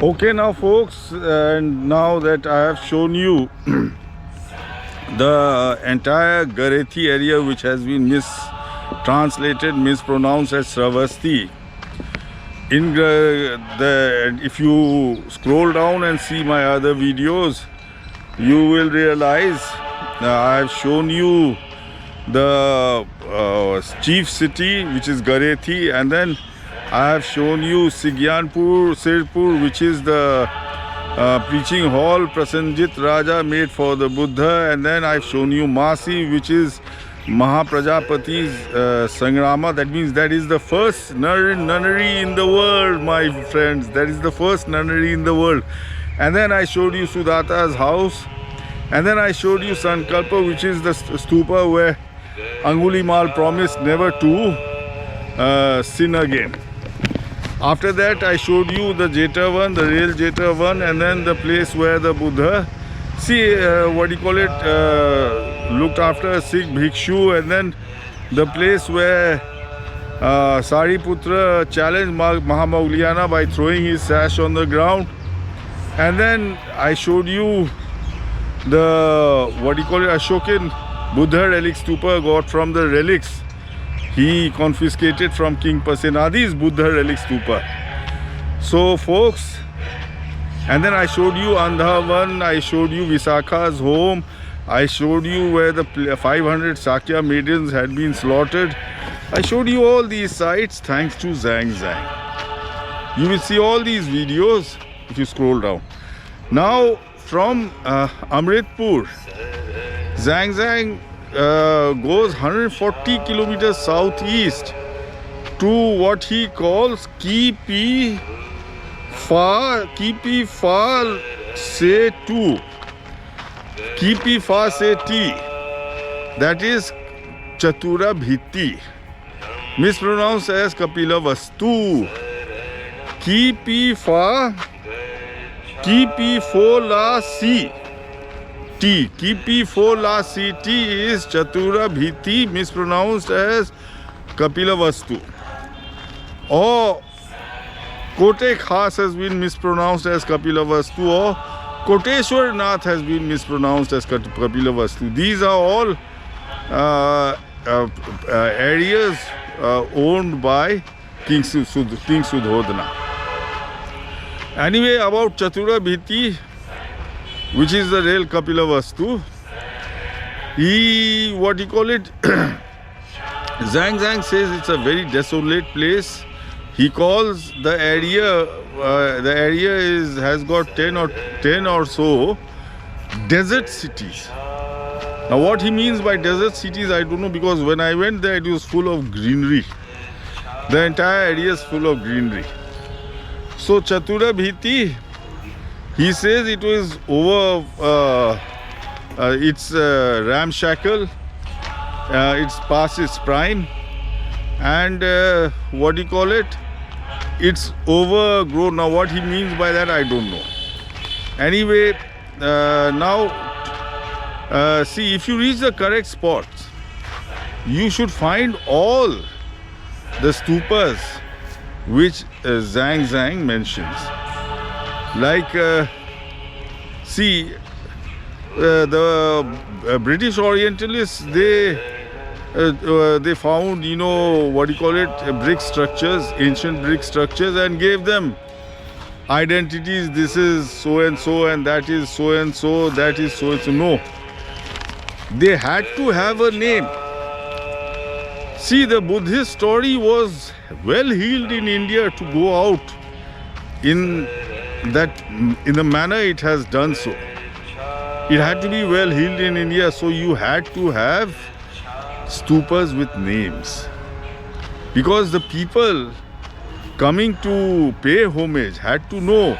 Okay, now folks, and now that I have shown you the entire Garethi area, which has been mistranslated, mispronounced as Sravasti. If you scroll down and see my other videos, you will realize I have shown you the chief city, which is Garethi, and then I have shown you Sigyanpur, Sirpur, which is the preaching hall Prasenjit Raja made for the Buddha, and then I've shown you Masi, which is Maha Prajapati's Sanghramma. That means that is the first nunnery in the world, my friends. That is the first nunnery in the world. And then I showed you Suddatas house, and then I showed you Sankalpa, which is the stupa where Angulimal promised never to sin again. After that, I showed you the Jetavan, the real Jetavan, and then the place where the Buddha, looked after a Sikh bhikshu, and then the place where Sariputra challenged Mahamauliana by throwing his sash on the ground. And then I showed you the Ashokan Buddha relic stupa got from the relics he confiscated from King Pasenadi's Buddha relic stupa. So folks, and then I showed you Andhavan, I showed you Visakha's home, I showed you where the 500 Sakya maidens had been slaughtered. I showed you all these sites thanks to Zhang Zhang. You will see all these videos if you scroll down. Now from Amritpur, Zhang Zhang goes 140 kilometers southeast to what he calls Kipi Fa Se Tu. Kipi Fa Se Ti. That is Chatura Bhiti, mispronounced as Kapilavastu. Kipi Fo La Si T. Kipi Fo La Si T is Chatura Bhiti, mispronounced as Kapilavastu. Or Kote Khas has been mispronounced as Kapilavastu, or Koteshwar Nath has been mispronounced as Kapilavastu. These are all areas owned by King Sudhodana. Anyway, about Chatura Bhiti, which is the real Kapilavastu, Zhang Zhang says it's a very desolate place. He calls the area has got 10 or so desert cities. Now what he means by desert cities, I don't know, because when I went there it was full of greenery. The entire area is full of greenery. So Chatura Bhiti, he says it was over, it's ramshackle, it's past its prime, and it's overgrown. Now what he means by that, I don't know. Anyway, now see, if you reach the correct spots, you should find all the stupas which Zhang Zhang mentions. Like, the British Orientalists, they found, brick structures, ancient brick structures, and gave them identities. This is so and so, and that is so and so, that is so and so. No, they had to have a name. See, the Buddhist story was well healed in India to go out in the manner it has done so. It had to be well healed in India, so you had to have stupas with names, because the people coming to pay homage had to know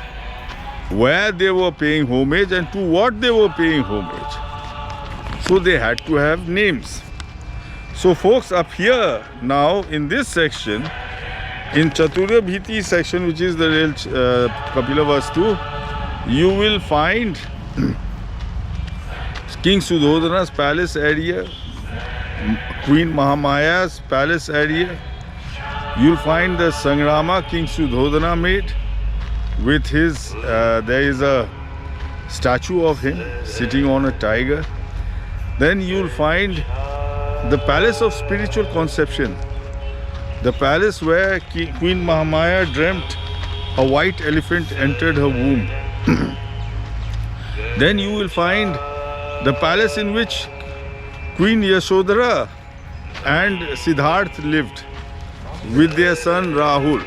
where they were paying homage and to what they were paying homage. So they had to have names. So folks, up here now in this section, in Chatura Bhiti section, which is the real Kapilavastu, you will find King Sudhodana's palace area, Queen Maha Maya's palace area. You'll find the Sanghramma King Sudhodana made. with his, there is a statue of him sitting on a tiger. Then you'll find the palace of spiritual conception, the palace where Queen Maha Maya dreamt a white elephant entered her womb. Then you will find the palace in which Queen Yashodara and Siddharth lived with their son Rahul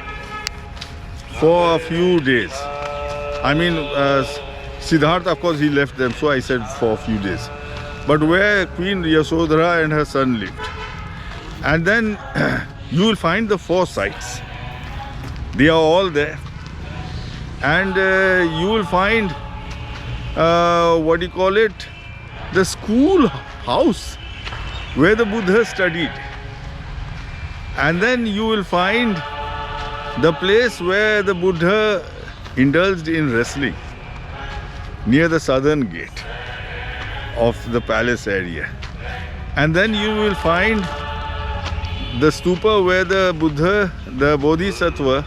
for a few days. I mean, Siddharth, of course, he left them, so I said for a few days. But where Queen Yashodara and her son lived. And then you will find the 4 sites. They are all there. And you will find, the school house where the Buddha studied. And then you will find the place where the Buddha indulged in wrestling, near the southern gate of the palace area. And then you will find the stupa where the Buddha, the Boddhisattva,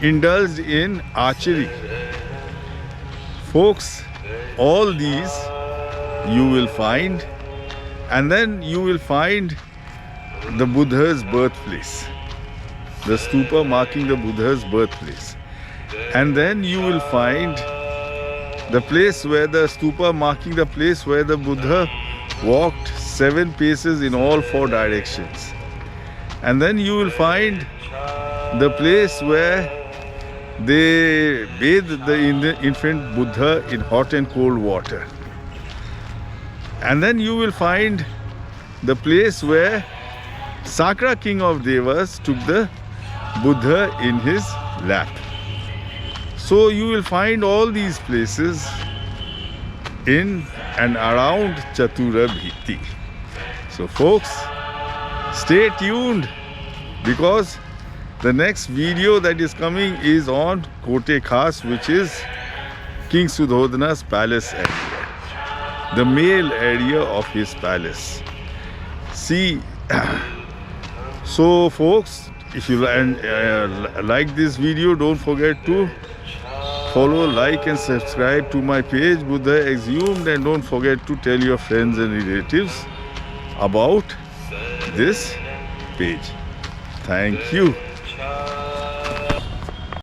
indulged in archery. Folks, all these you will find. And then you will find the Buddha's birthplace, the stupa marking the Buddha's birthplace. And then you will find the place where the stupa marking the place where the Buddha walked 7 paces in all 4 directions. And then you will find the place where they bathed the infant Buddha in hot and cold water. And then you will find the place where Sakra, king of Devas, took the Buddha in his lap. So you will find all these places in and around Chatura Bhiti. So folks, stay tuned, because the next video that is coming is on Kote Khas, which is King Sudhodana's palace area, the male area of his palace. See, so folks, if you like this video, don't forget to follow, like and subscribe to my page Buddha Exhumed, and don't forget to tell your friends and relatives about this page. Thank you.